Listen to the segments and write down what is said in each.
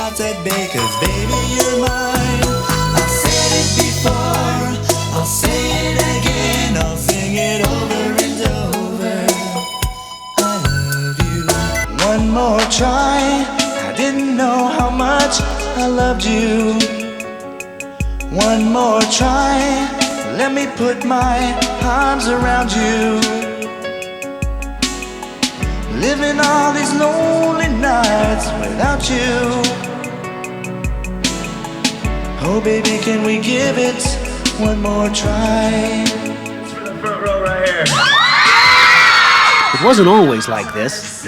heart's at bay, 'cause baby, you're mine. I've said it before, I'll say it again, I'll sing it over and over. I love you. One more try, I didn't know how much I loved you. One more try, let me put my arms around you. Living all these lonely nights without you. Oh baby, can we give it one more try? It's for the front row right here. It wasn't always like this.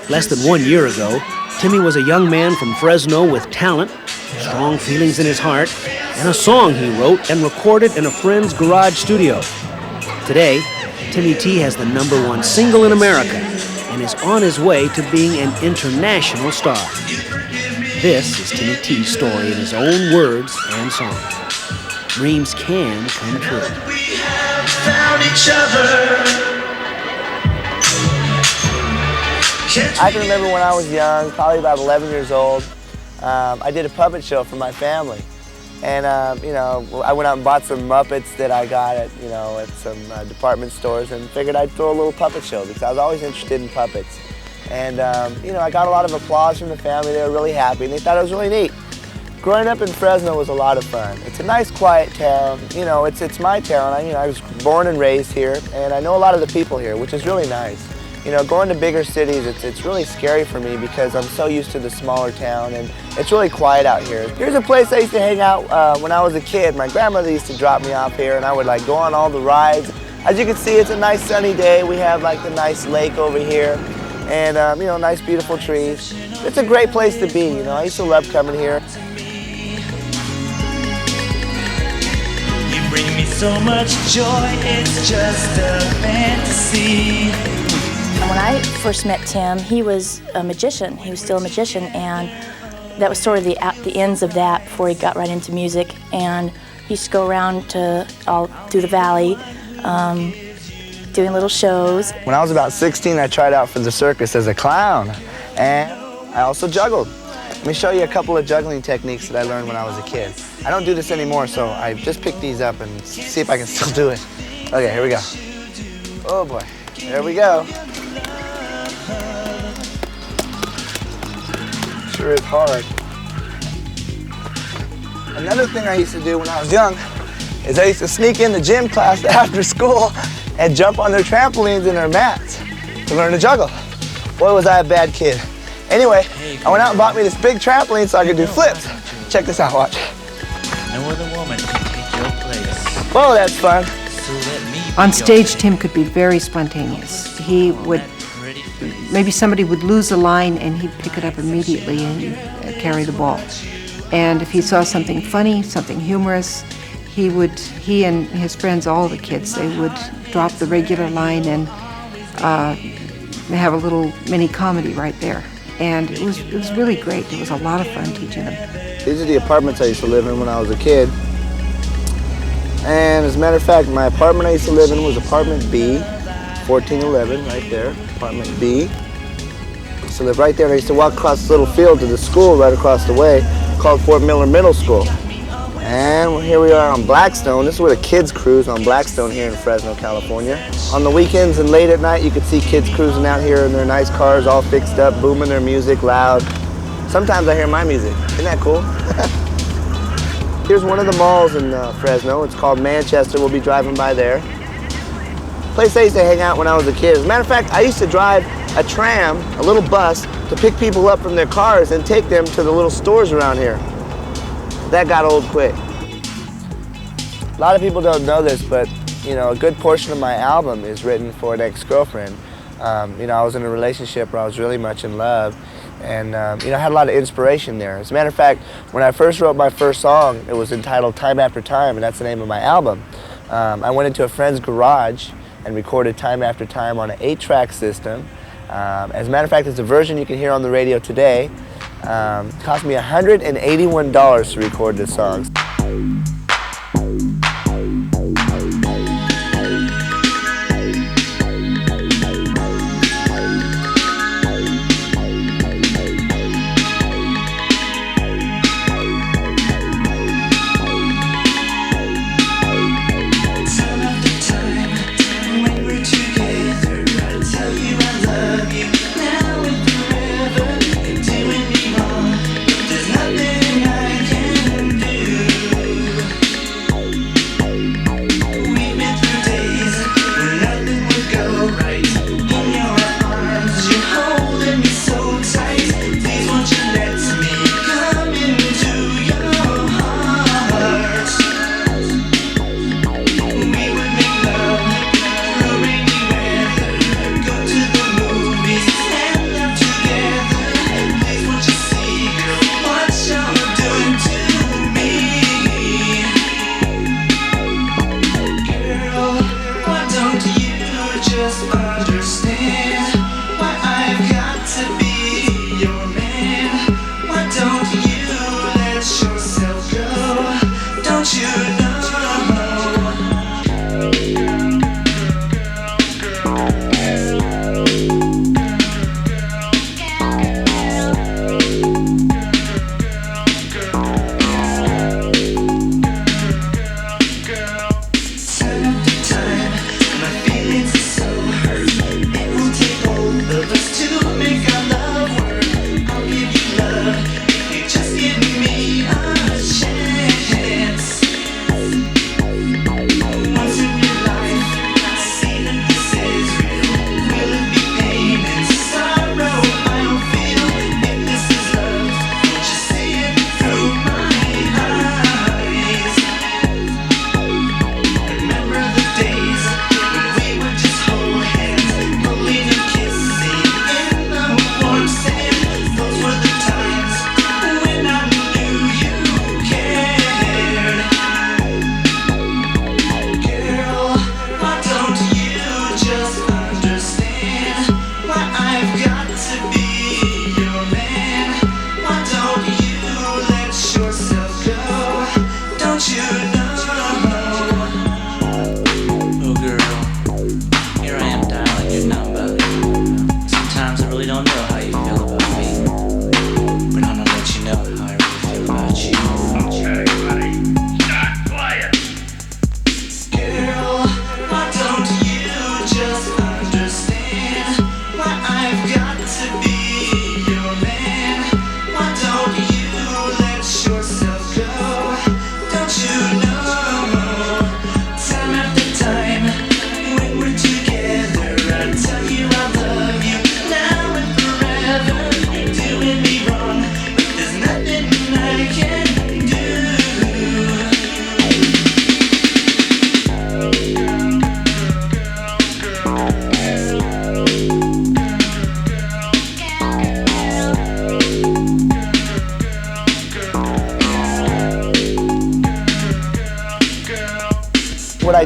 Less than 1 year ago, Timmy was a young man from Fresno with talent, strong feelings in his heart, and a song he wrote and recorded in a friend's garage studio. Today, Timmy T has the #1 single in America and is on his way to being an international star. This is Timmy T's story in his own words and song. Dreams can come true. We have found each other. I can remember when I was young, probably about 11 years old, I did a puppet show for my family. And, you know, I went out and bought some Muppets that I got at, you know, at some department stores and figured I'd throw a little puppet show because I was always interested in puppets. And, you know, I got a lot of applause from the family. They were really happy and they thought it was really neat. Growing up in Fresno was a lot of fun. It's a nice, quiet town. You know, it's my town. I was born and raised here, and I know a lot of the people here, which is really nice. You know, going to bigger cities, it's really scary for me because I'm so used to the smaller town, and it's really quiet out here. Here's a place I used to hang out when I was a kid. My grandmother used to drop me off here, and I would like go on all the rides. As you can see, it's a nice sunny day. We have like the nice lake over here, and you know, nice beautiful trees. It's a great place to be. You know, I used to love coming here. You bring me so much joy, it's just a fantasy. When I first met Tim, he was a magician. He was still a magician, and that was sort of the ends of that before he got right into music. And he used to go around to all through the valley, doing little shows. When I was about 16, I tried out for the circus as a clown, and I also juggled. Let me show you a couple of juggling techniques that I learned when I was a kid. I don't do this anymore, so I just picked these up and see if I can still do it. Okay, here we go. Oh boy, there we go. Sure is hard. Another thing I used to do when I was young is I used to sneak in the gym class after school and jump on their trampolines and their mats to learn to juggle. Boy, was I a bad kid. Anyway, I went out and bought me this big trampoline so I could do flips. Check this out, watch. No other woman can take your place. Whoa, that's fun. So let me On stage, Tim could be very spontaneous. He would, maybe somebody would lose a line and he'd pick it up immediately and carry the ball. And if he saw something funny, something humorous, he and his friends, all the kids, they would drop the regular line and have a little mini comedy right there. And it was really great. It was a lot of fun teaching them. These are the apartments I used to live in when I was a kid. And as a matter of fact, my apartment I used to live in was apartment B, 1411, right there, apartment B. I used to live right there, and I used to walk across this little field to the school right across the way called Fort Miller Middle School. And here we are on Blackstone. This is where the kids cruise on Blackstone here in Fresno, California. On the weekends and late at night, you could see kids cruising out here in their nice cars, all fixed up, booming their music loud. Sometimes I hear my music. Isn't that cool? Here's one of the malls in Fresno. It's called Manchester. We'll be driving by there. Place I used to hang out when I was a kid. As a matter of fact, I used to drive a tram, a little bus, to pick people up from their cars and take them to the little stores around here. That got old quick. A lot of people don't know this, but you know, a good portion of my album is written for an ex-girlfriend. You know, I was in a relationship where I was really much in love, and you know, I had a lot of inspiration there. As a matter of fact, when I first wrote my first song, it was entitled Time After Time, and that's the name of my album. I went into a friend's garage and recorded Time After Time on an 8-track system. As a matter of fact, it's a version you can hear on the radio today. It cost me $181 to record this song.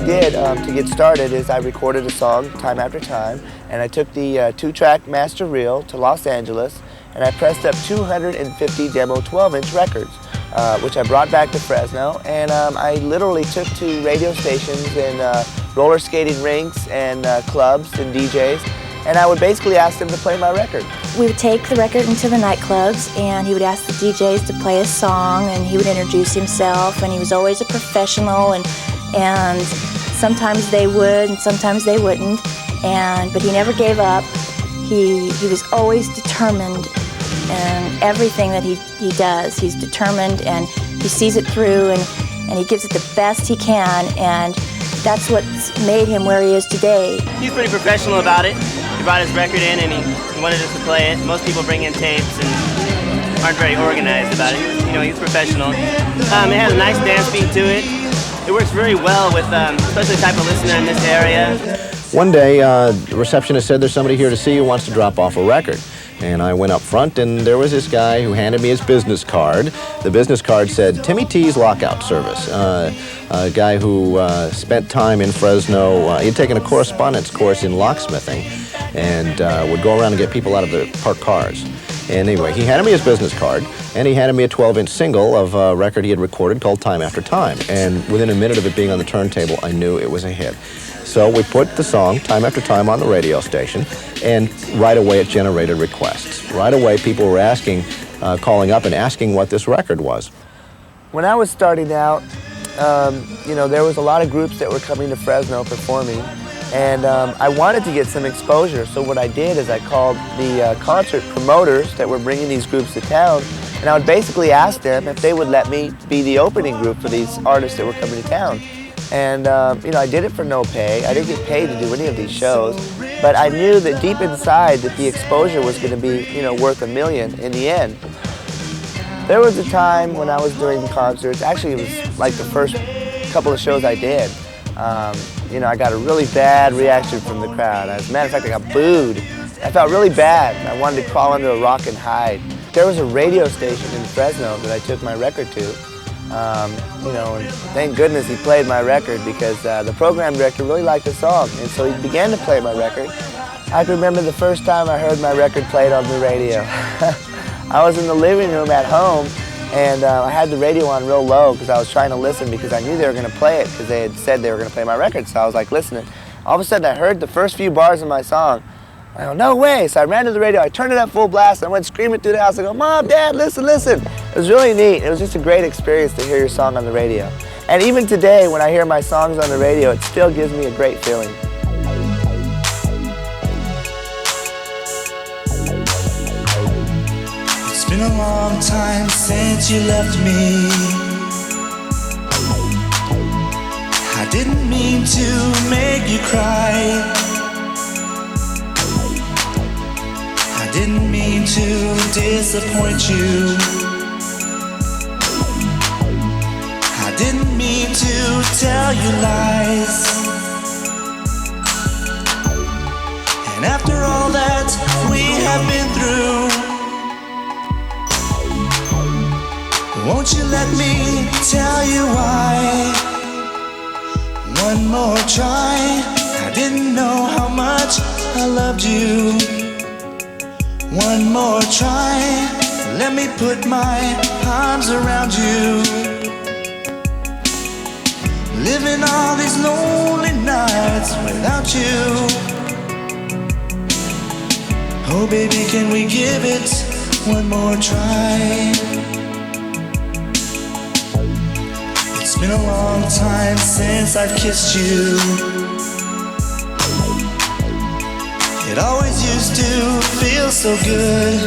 did to get started is I recorded a song time after time, and I took the 2-track master reel to Los Angeles, and I pressed up 250 demo 12-inch records, which I brought back to Fresno, and I literally took to radio stations and roller skating rinks and clubs and DJs, and I would basically ask them to play my record. We would take the record into the nightclubs, and he would ask the DJs to play a song, and he would introduce himself, and he was always a professional, and sometimes they would and sometimes they wouldn't, but he never gave up. He was always determined in everything that he does. He's determined, and he sees it through, and he gives it the best he can, and that's what's made him where he is today. He's pretty professional about it. He brought his record in and he wanted us to play it. Most people bring in tapes and aren't very organized about it. You know, he's professional. It has a nice dance beat to it. It works very well with, especially the type of listener in this area. One day, the receptionist said, "There's somebody here to see you who wants to drop off a record." And I went up front, and there was this guy who handed me his business card. The business card said, "Timmy T's Lockout Service." A guy who spent time in Fresno. He'd taken a correspondence course in locksmithing and would go around and get people out of their parked cars. And anyway, he handed me his business card, and he handed me a 12-inch single of a record he had recorded called Time After Time. And within a minute of it being on the turntable, I knew it was a hit. So we put the song, Time After Time, on the radio station, and right away it generated requests. Right away people were asking, calling up and asking what this record was. When I was starting out, you know, there was a lot of groups that were coming to Fresno performing, and I wanted to get some exposure. So what I did is I called the concert promoters that were bringing these groups to town, and I would basically ask them if they would let me be the opening group for these artists that were coming to town. And you know, I did it for no pay. I didn't get paid to do any of these shows, but I knew that deep inside that the exposure was going to be, you know, worth $1 million in the end. There was a time when I was doing concerts, actually it was like the first couple of shows I did, you know, I got a really bad reaction from the crowd. As a matter of fact, I got booed. I felt really bad. I wanted to crawl under a rock and hide. There was a radio station in Fresno that I took my record to, you know, and thank goodness he played my record, because the program director really liked the song, and so he began to play my record. I can remember the first time I heard my record played on the radio. I was in the living room at home, and I had the radio on real low because I was trying to listen, because I knew they were going to play it because they had said they were going to play my record. So I was like listening. All of a sudden I heard the first few bars of my song. I go, no way. So I ran to the radio, I turned it up full blast, and I went screaming through the house. I go, Mom, Dad, listen, listen. It was really neat. It was just a great experience to hear your song on the radio. And even today, when I hear my songs on the radio, it still gives me a great feeling. It's been a long time since you left me. I didn't mean to make you cry. I didn't mean to disappoint you. I didn't mean to tell you lies. And after all that we have been through, won't you let me tell you why? One more try. I didn't know how much I loved you. One more try. Let me put my arms around you. Living all these lonely nights without you. Oh baby, can we give it one more try? It's been a long time since I've kissed you. It always used to feel so good.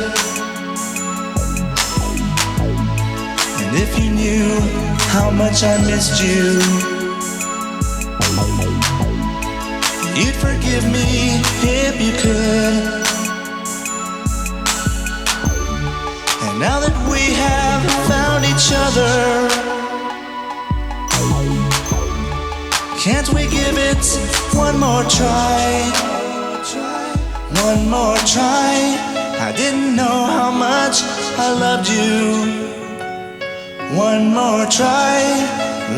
And if you knew how much I missed you, you'd forgive me if you could. And now that we have found each other, can't we give it one more try? One more try. I didn't know how much I loved you. One more try,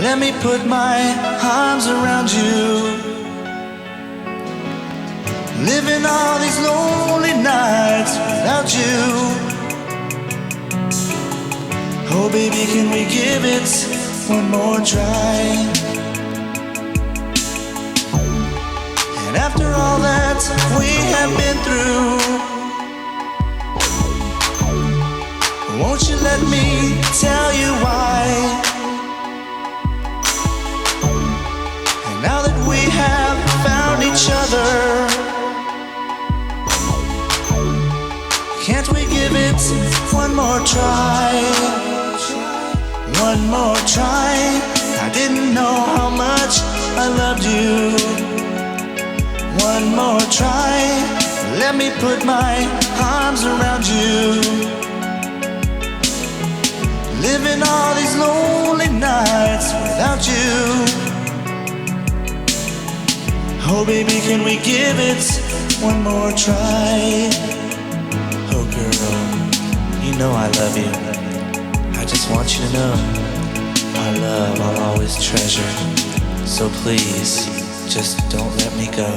let me put my arms around you. Living all these lonely nights without you. Oh baby, can we give it one more try? And after all that we have been through, won't you let me tell you why? And now that we have found each other, can't we give it one more try? One more try. I didn't know how much I loved you. One more try. Let me put my arms around you. Living all these lonely nights without you. Oh baby, can we give it one more try? Oh girl, you know I love you. I just want you to know our love I'll always treasure. So please, just don't let me go.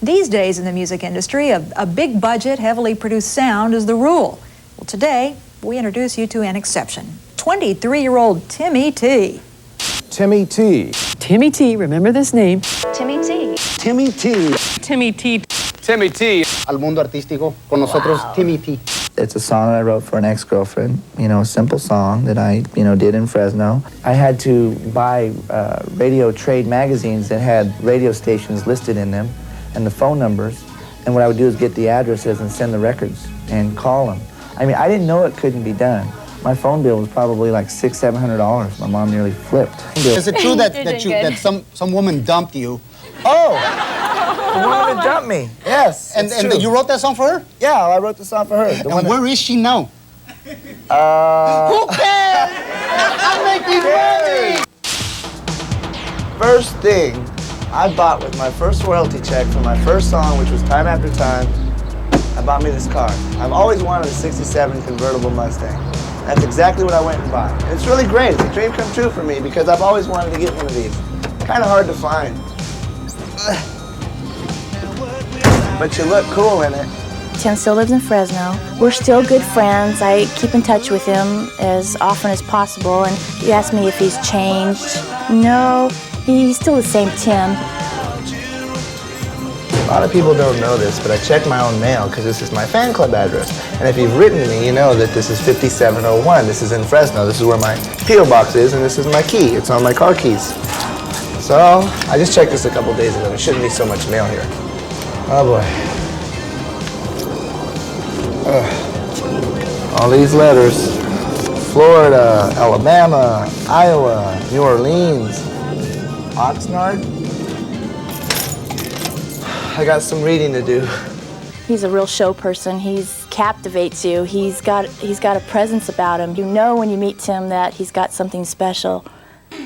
These days in the music industry, a big budget, heavily produced sound is the rule. Well, today, we introduce you to an exception. 23-year-old Timmy T. Timmy T. Timmy T, remember this name? Timmy T. Timmy T. Timmy T. Timmy T. Al mundo artístico con nosotros, Timmy T. It's a song that I wrote for an ex-girlfriend, a simple song that I, did in Fresno. I had to buy radio trade magazines that had radio stations listed in them and the phone numbers, and what I would do is get the addresses and send the records and call them. I mean, I didn't know it couldn't be done. My phone bill was probably like $600-700. My mom nearly flipped. Is it true that some woman dumped you? Oh, the woman that dumped me. Yes, And you wrote that song for her? Yeah, I wrote the song for her. And where is she now? Who cares? I'm making money! First thing I bought with my first royalty check for my first song, which was Time After Time, I bought me this car. I've always wanted a '67 convertible Mustang. That's exactly what I went and bought. And it's really great. It's a dream come true for me because I've always wanted to get one of these. Kind of hard to find. But you look cool in it. Tim still lives in Fresno. We're still good friends. I keep in touch with him as often as possible, and he asked me if he's changed. No, he's still the same Tim. A lot of people don't know this, but I check my own mail because this is my fan club address. And if you've written me, you know that this is 5701. This is in Fresno. This is where my P.O. box is, and this is my key. It's on my car keys. So I just checked this a couple days ago. There shouldn't be so much mail here. Oh boy. All these letters. Florida, Alabama, Iowa, New Orleans, Oxnard. I got some reading to do. He's a real show person. He captivates you. He's got a presence about him. You know when you meet Tim that he's got something special.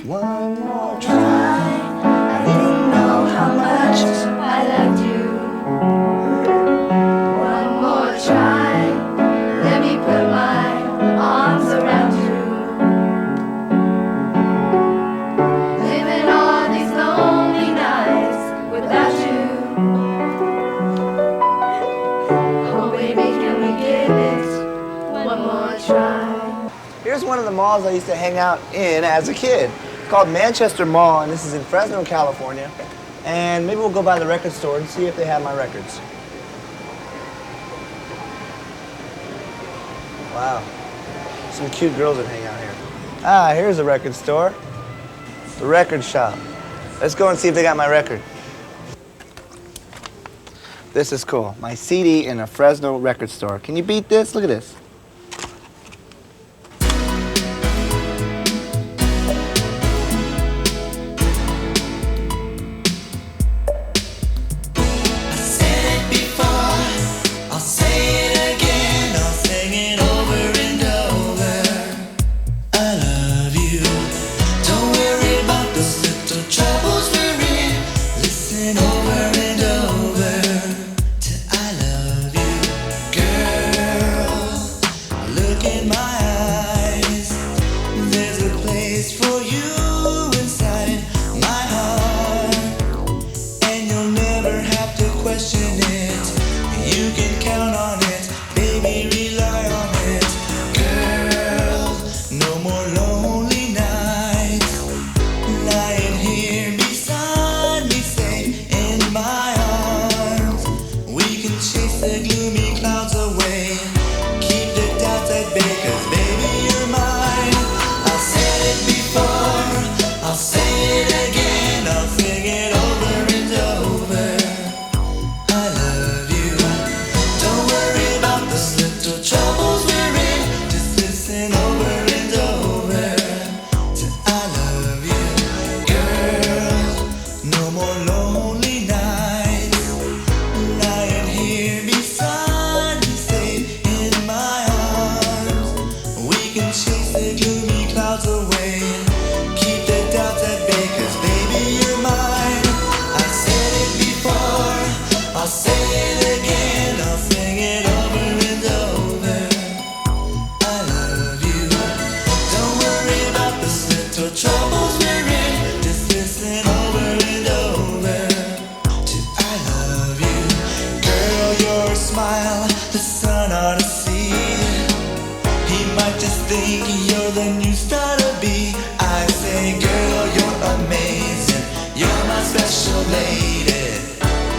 One more try. I didn't know how much I loved you. One more try. Let me put my arms around you. Living all these lonely nights without you. Oh baby, can we give it one more try? Here's one of the malls I used to hang out in as a kid. It's called Manchester Mall, and this is in Fresno, California. And maybe we'll go by the record store and see if they have my records. Wow. Some cute girls that hang out here. Ah, here's a record store. The record shop. Let's go and see if they got my record. This is cool. My CD in a Fresno record store. Can you beat this? Look at this. you're the new star to be. I say, girl, you're amazing. You're my special lady.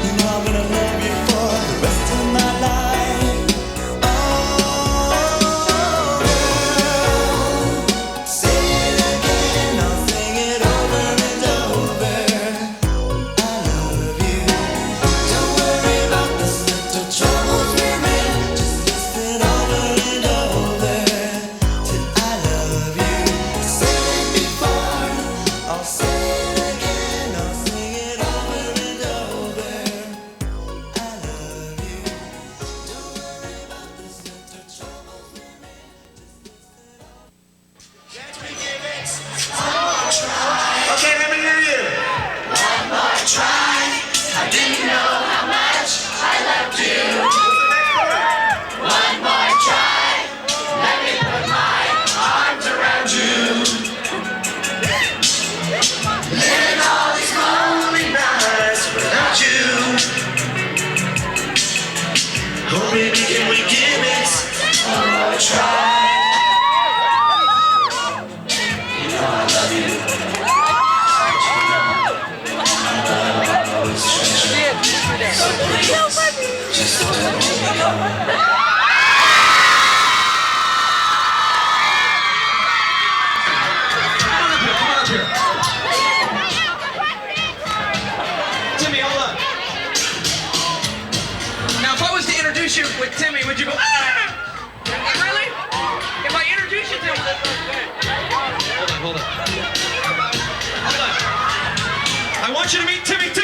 You know I'm gonna love you for the rest of my life. Oh, girl, say it again, I'll sing it over and over. I love you. Don't worry about the little troubles we're in. Just listen over and over till I love you. Said it before, I'll say it again. I'll sing it over and over. I love you. Don't worry about the little troubles we're in. Let's begin it. One more try. Okay, let me hear you. One more try. I didn't know how much I loved you. One more try. Let me put my arms around you. Living all these lonely nights without you. Oh baby, can we give it one more try? You know I love you. I'll always treasure you. So please, just don't let me go. Timmy, hold on. Now, if I was to introduce you with Timmy, would you go, ah? Really? If I introduce you to him. Hold on. I want you to meet Timmy T.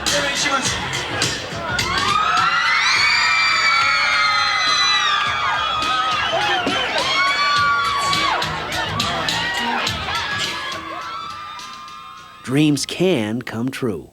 Timmy, she wants. Dreams can come true.